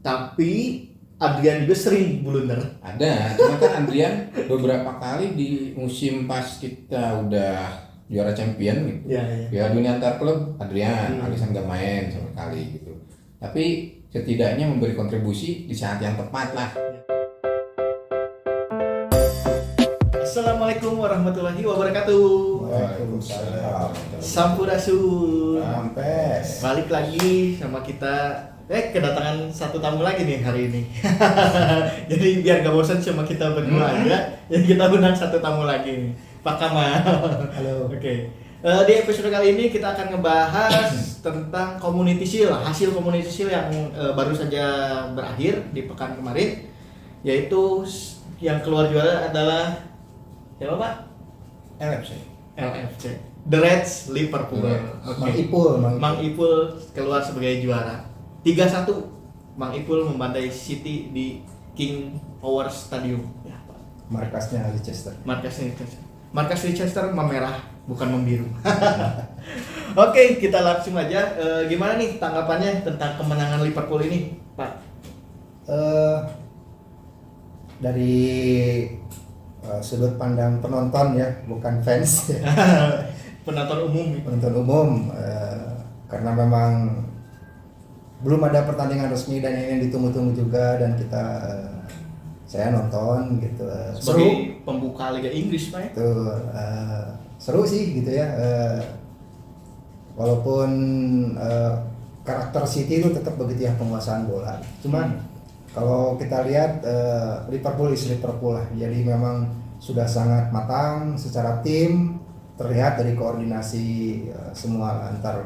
Tapi Adrian juga sering blunder. Ada, cuma kan Adrian beberapa kali di musim pas kita udah juara champion gitu. Iya. Piala Dunia antar klub Adrian, Alisson gak main sama sekali gitu. Tapi setidaknya memberi kontribusi di saat yang tepat lah. Assalamualaikum warahmatullahi wabarakatuh. Waalaikumsalam. Sampurasun. Sampes. Balik lagi sama kita. Kedatangan satu tamu lagi nih hari ini. Jadi biar gak bosan cuma kita berdua aja, ya kita undang satu tamu lagi nih, Pak Kamal. Halo. Oke. Di episode kali ini kita akan ngebahas tentang Community Shield, hasil Community Shield yang baru saja berakhir di pekan kemarin, yaitu yang keluar juara adalah siapa Pak? LFC. The Reds Liverpool. Oke. Mang Ipul keluar sebagai juara. 3-1 Mang Ipul membantai City di King Power Stadium. Ya, Pak. Markasnya Leicester. Markas Leicester memerah bukan membiru. Oke, kita langsung aja. Gimana nih tanggapannya tentang kemenangan Liverpool ini, Pak? Dari sudut pandang penonton ya, bukan fans. Penonton umum. Penonton umum, karena memang belum ada pertandingan resmi dan yang ditunggu-tunggu juga, dan kita saya nonton gitu. Sebagai pembuka Liga Inggris, Pak. Itu seru sih gitu ya. Walaupun karakter City itu tetap begitu ya, penguasaan bola. Cuman kalau kita lihat Liverpool is Liverpool lah. Jadi memang sudah sangat matang secara tim, terlihat dari koordinasi semua antar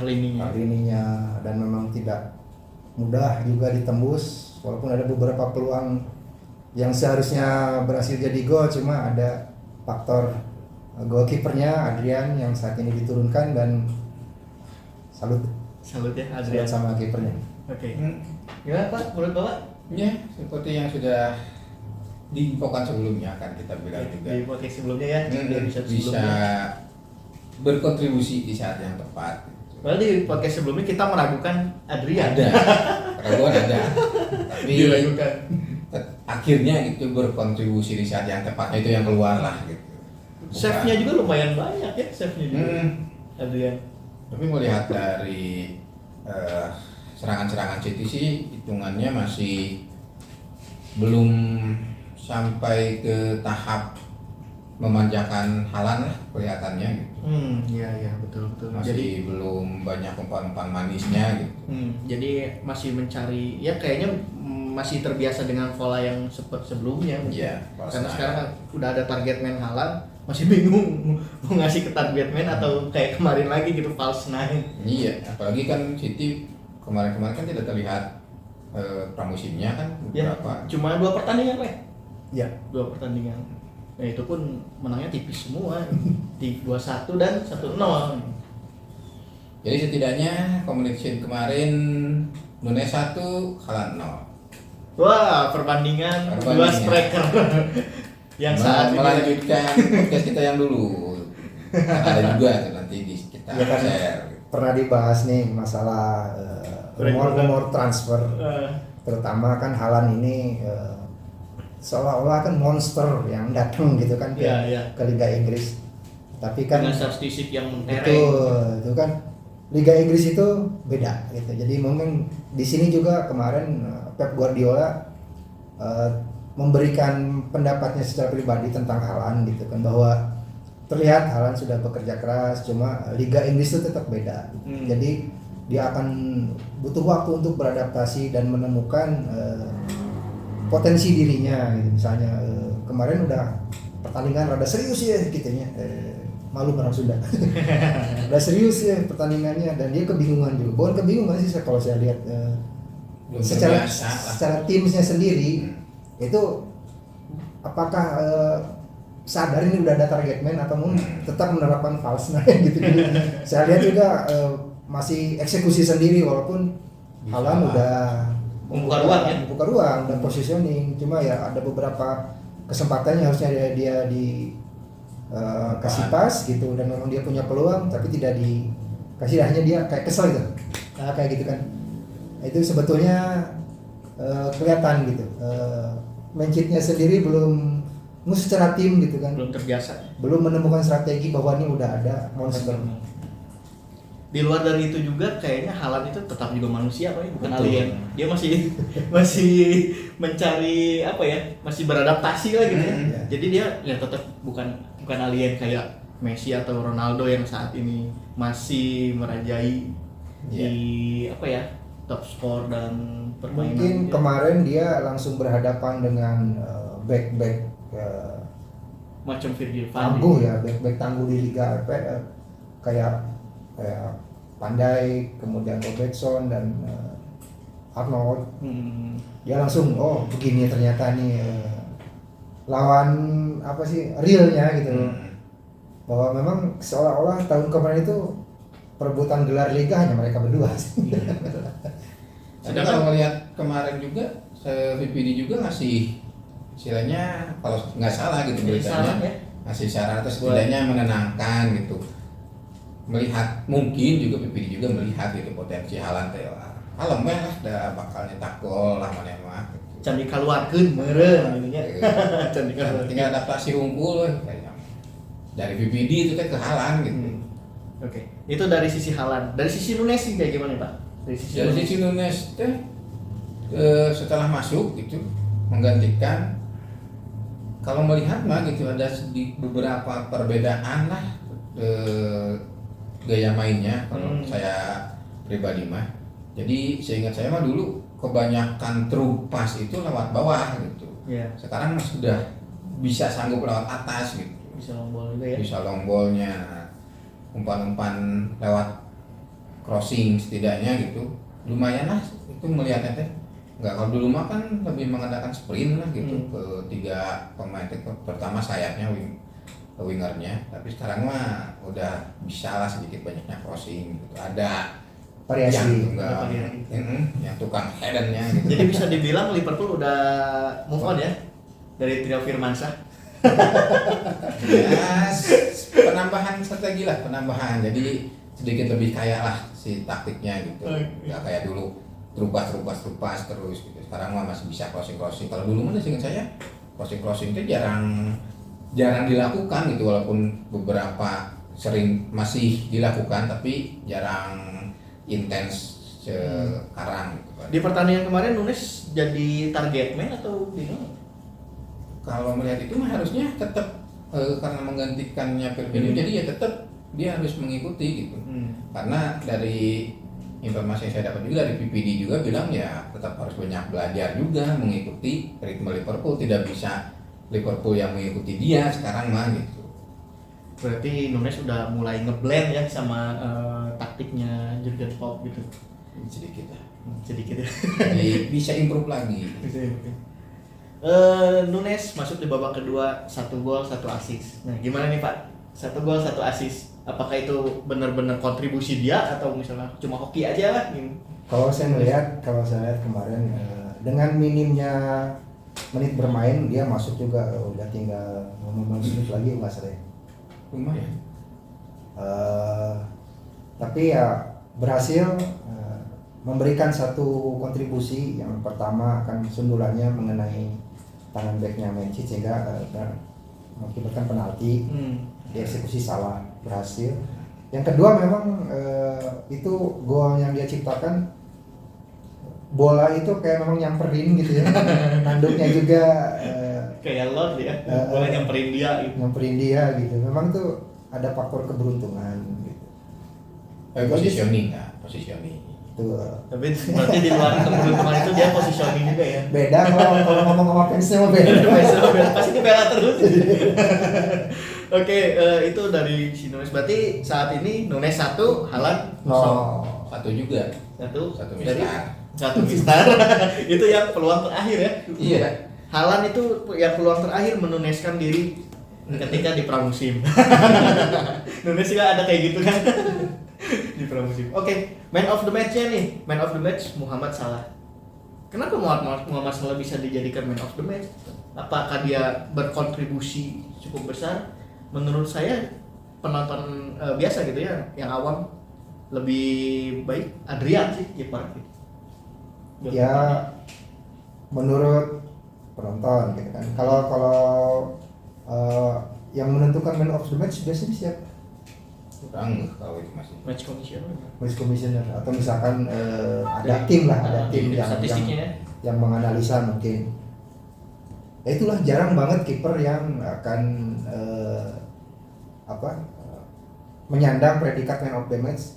lininya, dan memang tidak mudah juga ditembus, walaupun ada beberapa peluang yang seharusnya berhasil jadi gol, cuma ada faktor goalkeepernya Adrian yang saat ini diturunkan, dan salut ya Adrian sama kipernya. Oke. Gimana Pak, menurut Bapak? Ya, seperti yang sudah diinfokan sebelumnya kan kita bilang juga. Di podcast sebelumnya ya, dia bisa berkontribusi di saat yang tepat. Padahal di podcast sebelumnya kita meragukan Adrian. Ada, keraguan ada. Tapi diragukan. Akhirnya itu berkontribusi di saat yang tepatnya, itu yang keluar lah gitu. Save-nya juga lumayan banyak ya, save-nya juga. Adrian. Tapi melihat dari serangan-serangan City sih hitungannya masih belum sampai ke tahap memanjakan Haaland lah kelihatannya gitu. Iya betul. Masih jadi, belum banyak umpan-umpan manisnya gitu. Jadi masih mencari, ya kayaknya masih terbiasa dengan pola yang seperti sebelumnya. Iya. Karena sekarang udah ada target man Haaland, masih bingung mau ngasih ke target man atau kayak kemarin lagi gitu false nine. Iya, apalagi kan City kemarin kan tidak terlihat pramusimnya kan beberapa. Ya, cuma 2 pertandingan Pak. Ya. 2 pertandingan. Nah, itu pun menangnya tipis semua. 2-1 dan 1-0. Jadi setidaknya Community kemarin Nunes 1, Haaland 0. Wah, perbandingan 2 striker yang saat ini melanjutkan podcast kita yang dulu. Ada juga tuh nanti kita Ya kan, share. pernah dibahas nih masalah rumor transfer, terutama kan Haaland ini seolah-olah kan monster yang datang gitu kan ke Liga Inggris. Tapi kan dengan statistik yang mentereng. itu kan Liga Inggris itu beda gitu. Jadi mungkin di sini juga kemarin Pep Guardiola memberikan pendapatnya secara pribadi tentang Haaland gitu kan, bahwa terlihat Haaland sudah bekerja keras, cuma Liga Inggris itu tetap beda. Jadi dia akan butuh waktu untuk beradaptasi dan menemukan potensi dirinya gitu. Misalnya kemarin udah pertandingan rada serius ya gitunya, malu orang Sunda. Udah serius ya pertandingannya, dan dia kebingungan juga. Bukan kebingungan sih kalau saya lihat secara timnya sendiri itu apakah sadar ini udah ada target man atau tetap menerapkan false nine gitu. Saya lihat juga masih eksekusi sendiri, walaupun Haaland udah membuka ruang dan positioning, cuma ya ada beberapa kesempatannya harusnya dia kasih pas gitu, dan memang dia punya peluang tapi tidak dikasih, hanya dia kayak kesel gitu. Kayak gitu kan. Itu sebetulnya kelihatan gitu. Mancitnya sendiri belum secara tim gitu kan. Belum terbiasa. Belum menemukan strategi bahwa ini udah ada monster. Di luar dari itu juga kayaknya Haaland itu tetap juga manusia Pak, bukan Betul. alien. Dia masih mencari apa ya? Masih beradaptasi lah gitu ya. Iya. Jadi dia ya tetap bukan alien kayak Messi atau Ronaldo yang saat ini masih merajai di apa ya? Top skor dan permainan. Mungkin gitu. kemarin dia langsung berhadapan dengan back-back Macam Virgil van Dijk. tangguh ya, back tangguh di Liga kayak Pandai, kemudian Robertson dan Arnold. Dia langsung begini ternyata nih lawan apa sih realnya gitu. Bahwa memang seolah-olah tahun kemarin itu perebutan gelar liga hanya mereka berdua sih. Tapi kalau melihat kemarin juga VPD juga ngasih istilahnya kalau nggak salah gitu beritanya ya? ngasih saran atau setidaknya menenangkan gitu, melihat mungkin juga VPD juga melihat gitu potensi Haaland teh alam meh lah dah bakal nyetak gol lah mana mah gitu. Can dikaluarkeun meureun gitu nya. Can Tinggal dikaluarkeun. adaptasi unggul kayaknya dari VPD itu teh ke Haaland gitu. Oke. Itu dari sisi Haaland. Dari sisi Nunes sih kayak gimana Pak? Dari sisi Nunes teh setelah masuk gitu menggantikan, kalau melihat mah gitu ada beberapa perbedaan lah gaya mainnya kalau saya pribadi mah. Jadi seingat saya mah dulu kebanyakan true pass itu lewat bawah gitu. Iya. Sekarang sudah bisa sanggup lewat atas gitu. Bisa long ball juga ya. Bisa long ball-nya, umpan-umpan lewat crossing setidaknya gitu. Lumayan lah itu melihatnya teh. Enggak, kalau dulu mah kan lebih mengadakan sprint lah gitu ke tiga pemain itu. Pertama sayapnya wingernya, tapi sekarang mah udah bisa lah sedikit banyaknya crossing gitu. Ada Variasi. yang enggak yang tukang headennya gitu. Jadi bisa dibilang Liverpool udah move on ya dari trio Firmansyah. Ya, penambahan strategi lah, penambahan. Jadi sedikit lebih kaya lah si taktiknya gitu. Enggak kayak dulu terubah terus gitu. Sekarang mah masih bisa crossing. Kalau dulu mah seingat saya crossing itu jarang dilakukan gitu, walaupun beberapa sering masih dilakukan tapi jarang intens sekarang gitu. Di pertandingan kemarin Nunes jadi target man atau gimana? Kalau melihat itu mah harusnya tetap karena menggantikannya Firmino, jadi ya tetap dia harus mengikuti gitu. Karena dari informasi yang saya dapat juga dari PPD juga bilang ya tetap harus banyak belajar juga mengikuti ritme Liverpool, tidak bisa Liverpool yang mengikuti dia sekarang mah gitu. Berarti Nunes udah mulai ngeblend ya sama taktiknya Jurgen Klopp gitu. Sedikit lah. Sedikit ya. Jadi bisa improve lagi. Bisa ya, oke. Nunes masuk di babak kedua 1 gol 1 assist. Nah, gimana nih Pak? 1 gol 1 assist. Apakah itu benar-benar kontribusi dia atau misalnya cuma hoki aja lah? Kalau saya lihat kemarin dengan minimnya menit bermain dia masuk juga, udah tinggal 15 menit lagi nggak salah. Lumayan. Tapi ya berhasil memberikan satu kontribusi. Yang pertama kan sundulannya mengenai tangan backnya Mancini sehingga mengakibatkan penalti, dieksekusi salah, berhasil. Yang kedua memang itu gol yang dia ciptakan, bola itu kayak memang nyamperin gitu ya, nanduknya juga Kayak Lord ya, boleh nyamperin dia gitu. nyamperin dia gitu. Memang tuh ada faktor keberuntungan gitu. Positioning ya, positioning. Tuh. Tapi berarti di luar keberuntungan itu dia positioning juga ya. Beda kalau ngomong sama fansnya mah beda. Pasti dibela terus. Oke, itu dari si Nunes. Berarti saat ini Nunes 1, Haaland 0. Satu juga. Satu Mistar. dari satu mistar. Itu yang peluang terakhir ya. Iya. Haaland itu yang peluang terakhir menuneskan diri ketika di pramusim. Nunes juga ada kayak gitu kan. Di pramusim. Oke, man of the match-nya nih. Man of the match Muhammad Salah. Kenapa Muhammad Salah bisa dijadikan man of the match? Apakah dia berkontribusi cukup besar? Menurut saya penonton biasa gitu ya, yang awam lebih baik Adrian sih kiper gitu. Ya menurut penonton gitu kan. Kalau yang menentukan man of the match biasanya siapa? Kurang kalau itu masih. Match commissioner. Match commissioner atau misalkan ada tim lah, ada tim statistiknya yang menganalisa mungkin. Ya itulah jarang banget kiper yang akan menyandang predikat man of the match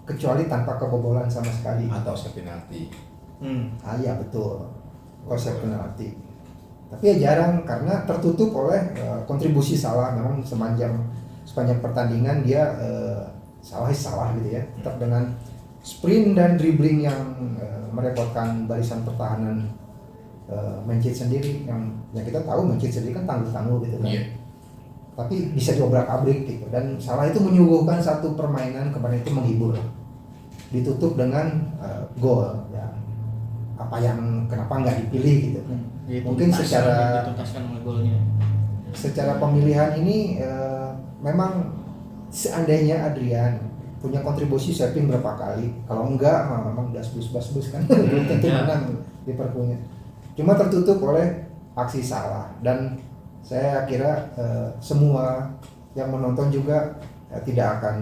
kecuali tanpa kebobolan sama sekali. Atau set penalti. Iya betul, konsep penalti. Tapi ya jarang karena tertutup oleh kontribusi salah. Memang sepanjang pertandingan dia salah gitu ya. Tetap dengan sprint dan dribbling yang merepotkan barisan pertahanan Manchester sendiri. Yang kita tahu Manchester sendiri kan tangguh-tangguh gitu kan. Iya. Tapi bisa diobrak-abrik gitu, dan salah itu menyuguhkan satu permainan kemarin itu menghibur, ditutup dengan gol ya. Kenapa nggak dipilih gitu. Mungkin secara dituntaskan oleh golnya. Secara pemilihan ini memang seandainya Adrian punya kontribusi saving berapa kali, kalau enggak memang basbus kan belum tentu menang Liverpoolnya. Cuma tertutup oleh aksi salah, dan saya kira semua yang menonton juga tidak akan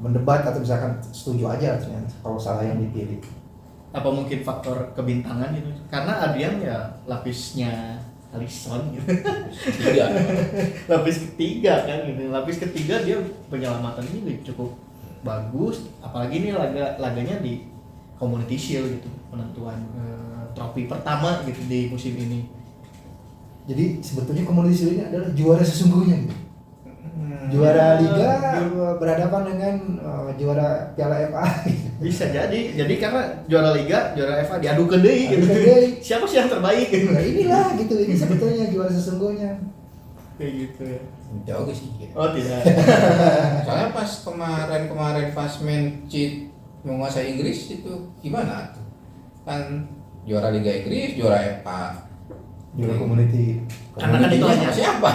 mendebat atau misalkan setuju aja ternyata kalau salah yang dipilih. Apa mungkin faktor kebintangan gitu? Karena Adrian ya lapisnya Alisson gitu. Tiga. Lapis ketiga kan gitu. Lapis ketiga dia penyelamatannya juga cukup bagus, apalagi ini laganya di Community Shield gitu, penentuan trofi pertama gitu di musim ini. Jadi sebetulnya Community Shield ini adalah juara sesungguhnya gitu. Juara Liga berhadapan dengan juara Piala FA. Bisa jadi karena juara Liga, juara FA diadukan deui gitu. Siapa sih yang terbaik gitu. Nah, inilah gitu, ini sebetulnya juara sesungguhnya. Kayak gitu ya. Jauh sih. Oh tidak. Soalnya pas kemarin pas Manchester menguasai Inggris itu gimana tuh? Kan juara Liga Inggris, juara FA, Juara Community. Karena kan itu hanya siapa?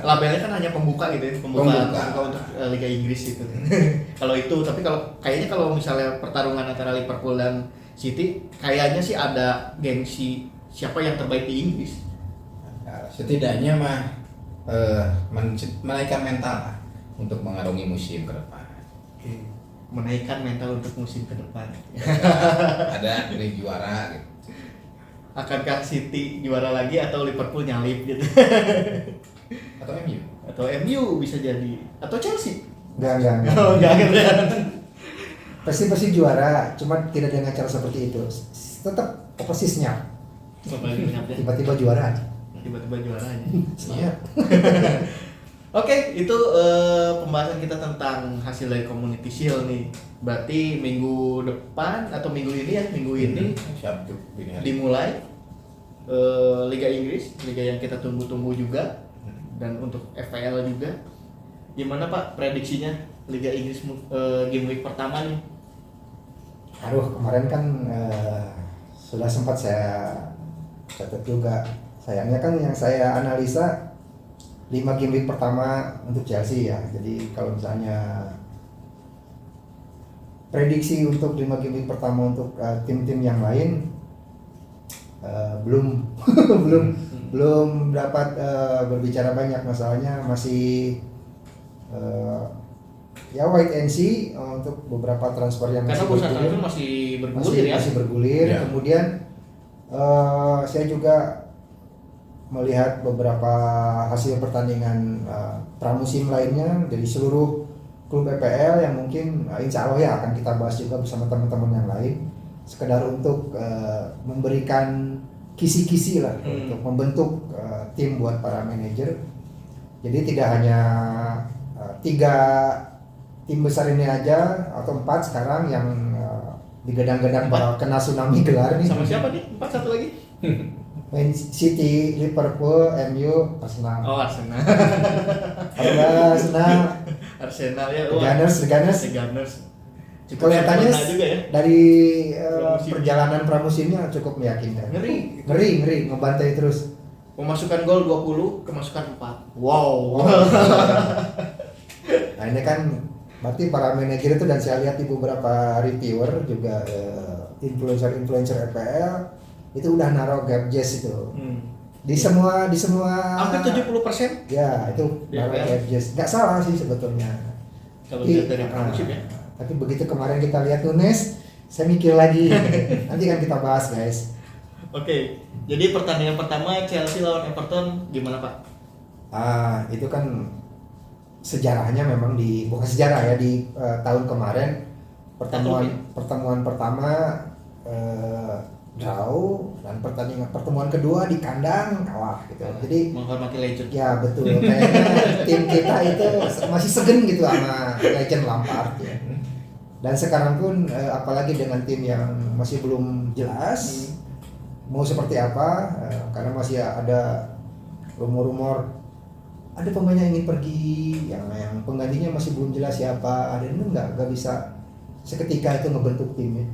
Labelnya kan hanya pembuka gitu ya, pembuka untuk Liga Inggris itu. Kalau itu, tapi kayaknya kalau misalnya pertarungan antara Liverpool dan City, kayaknya sih ada gengsi siapa yang terbaik di Inggris. Nah, setidaknya mah menaikkan mental lah untuk mengarungi musim ke depan. Menaikkan mental untuk musim ke depan. Ada dari juara gitu. Akankah City juara lagi atau Liverpool nyalip gitu? Atau MU? Atau MU bisa jadi, atau Chelsea? Enggak. Oh, enggak. Pasti juara, cuma tidak dengan cara seperti itu. Tetap posisinya. Tiba-tiba juara aja. Tiba-tiba juara aja. Iya. Oke, itu pembahasan kita tentang hasil dari Community Shield nih. Berarti minggu depan atau minggu ini Sabtu dimulai Liga Inggris, liga yang kita tunggu-tunggu juga, dan untuk FPL juga. Gimana Pak prediksinya Liga Inggris game week pertama nih? Aduh, kemarin kan sudah sempat saya catat juga. Sayangnya kan yang saya analisa 5 game week pertama untuk Chelsea ya. Jadi kalau misalnya prediksi untuk 5 game week pertama untuk tim-tim yang lain belum dapat berbicara banyak. Masalahnya masih ya wait and see untuk beberapa transfer yang karena bursa transfer masih bergulir ya. Masih bergulir. Ya. Kemudian saya juga melihat beberapa hasil pertandingan pramusim lainnya dari seluruh klub EPL yang mungkin insya Allah ya akan kita bahas juga bersama teman-teman yang lain, sekedar untuk memberikan kisi-kisi lah untuk membentuk tim buat para manajer. Jadi tidak hanya 3 tim besar ini aja atau 4 sekarang yang digadang-gadang bakal kena tsunami gelar nih. Sama siapa nih? 4 satu lagi? Man City, Liverpool, MU, Arsenal. Oh, Arsenal. Arsenal ya. Gunners. Kelihatannya juga ya. dari perjalanan pramusimnya cukup meyakinkan. Ngeri, ngebantai terus. Pemasukan gol 20, kemasukan 4. Wow. Nah ini kan berarti para manajer itu, dan saya lihat di beberapa reviewer juga influencer EPL itu udah naruh Gapjes itu. Di semua hampir 70% ya itu naruh EPL. Gapjes. Nggak salah sih sebetulnya. kalau lihat dari pramusim ya. Tapi begitu kemarin kita lihat Nunes, saya mikir lagi. Nanti kan kita bahas, guys. Oke, jadi pertandingan pertama Chelsea lawan Everton gimana Pak? Itu kan sejarahnya memang bukan sejarah ya, di tahun kemarin pertemuan pertama draw, dan pertemuan kedua di kandang kalah gitu. Jadi menghormati legend. ya betul, kayaknya tim kita itu masih segen gitu sama legend Lampard ya. Dan sekarang pun apalagi dengan tim yang masih belum jelas mau seperti apa, karena masih ada rumor-rumor ada pemain yang ingin pergi, yang penggantinya masih belum jelas siapa. Ada itu nggak bisa seketika itu ngebentuk timnya.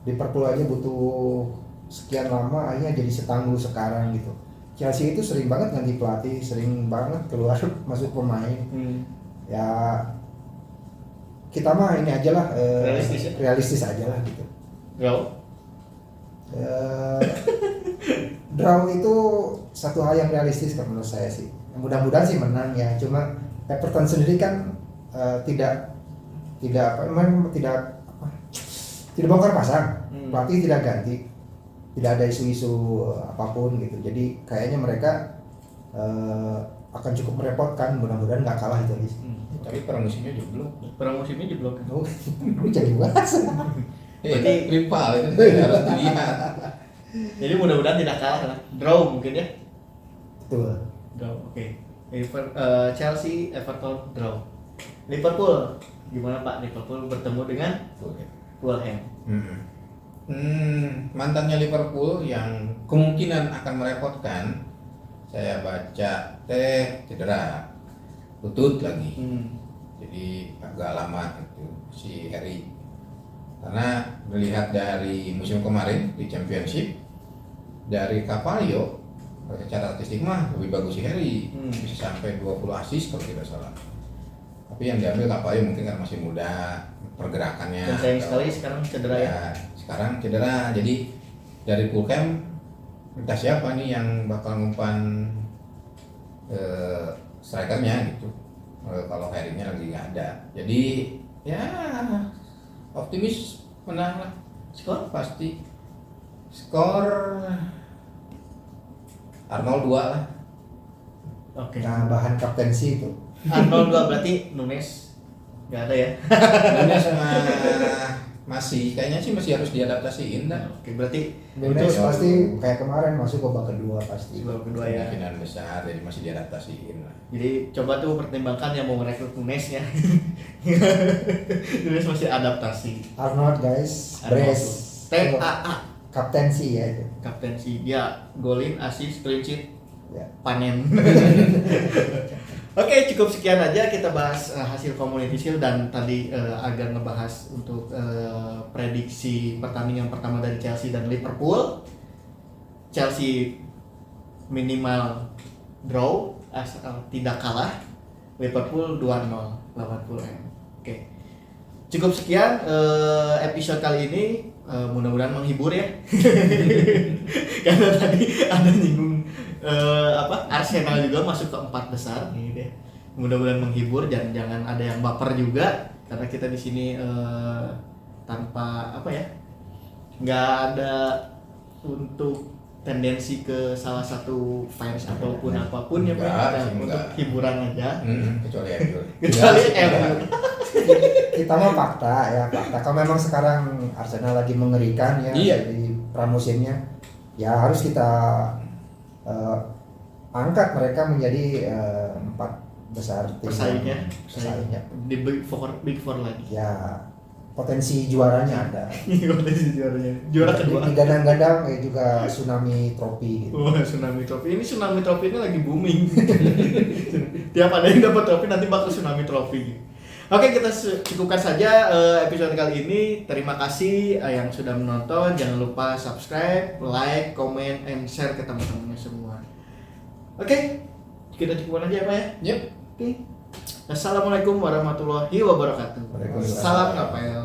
Liverpool aja butuh sekian lama, akhirnya jadi setangguh sekarang gitu. Chelsea itu sering banget ganti pelatih, sering banget keluar masuk pemain. Ya kita mah ini aja lah, realistis aja lah gitu. Draw itu satu hal yang realistis kan menurut saya sih. Mudah-mudahan sih menang ya. Cuma Everton sendiri kan tidak bongkar pasang, pelatih tidak ganti, tidak ada isu-isu apapun gitu. Jadi kayaknya mereka akan cukup merepotkan. Mudah-mudahan nggak kalah itu aja. Tapi pramusimnya jeblok. Pramusimnya jeblok. Oh, lu jadi bahas. Berarti rival itu harus dilihat. Jadi mudah-mudahan tidak kalah lah. Draw mungkin ya. Betul. Draw. Oke. Chelsea, Everton, draw. Liverpool gimana Pak? Liverpool bertemu dengan Fulham. Mantannya Liverpool yang kemungkinan akan merepotkan, saya baca cedera lutut lagi. Jadi agak lama itu si Harry. Karena melihat dari musim kemarin di Championship, dari Carvalho secara artistik mah lebih bagus si Harry, bisa sampai 20 assist kalau tidak salah. Tapi yang diambil Carvalho mungkin karena masih muda, pergerakannya. Dan sayang sekali sekarang cedera ya. Sekarang cedera, jadi dari Fulham entah siapa nih yang bakal ngumpan strikernya gitu. Kalau Harry-nya lagi nggak ada, jadi ya optimis menang lah. Skor pasti. Skor Arnold 2 lah. Oke. Nah, bahan kaptensi itu. Arnold 2 berarti Nunes nggak ada ya? Nunes masih kayaknya sih masih harus diadaptasiin dah. Oke, berarti Nunes pasti kayak kemarin masuk babak kedua pasti. babak kedua ya. Kemungkinan besar, jadi masih diadaptasiin lah. Jadi coba tuh pertimbangkan yang mau merekrut Nunes ya. Nunes masih adaptasi. Arnold guys, Arnold brace. tuh. TAA. Kaptensi ya itu. Kaptensi dia golin, assist, clean sheet, Ya. panen. Oke, cukup sekian aja kita bahas hasil Community Shield dan tadi agak ngebahas untuk prediksi pertandingan pertama dari Chelsea dan Liverpool. Chelsea minimal draw, tidak kalah. Liverpool 2-0 lawan Fulham. Oke. Cukup sekian episode kali ini, mudah-mudahan menghibur ya. Karena tadi ada nyinggung Arsenal juga masuk ke 4 besar gitu ya. Mudah-mudahan menghibur dan jangan ada yang baper juga karena kita di sini tanpa nggak ada untuk tendensi ke salah satu fans ataupun apapun ya Pak, untuk hiburan aja. Kecuali MU. Kita mau fakta. Kalau memang sekarang Arsenal lagi mengerikan ya, di pramusimnya, ya harus kita angkat mereka menjadi 4 besar tim Pesaingnya di Big Four lagi. Ya potensi juaranya ada. Potensi juara kedua. Digadang-gadang juga Tsunami Trophy gitu. Wah, Tsunami Trophy. Ini Tsunami Trophy ini lagi booming. Tiap ada yang dapat trofi nanti bakal Tsunami Trophy. Oke, kita cukupkan saja episode kali ini. Terima kasih yang sudah menonton. Jangan lupa subscribe, like, comment, and share ke teman-temannya semua. Oke, kita cukupkan aja ya Pak ya. Yep. Oke. Assalamualaikum warahmatullahi wabarakatuh. Waalaikumsalam. Salam ngapel.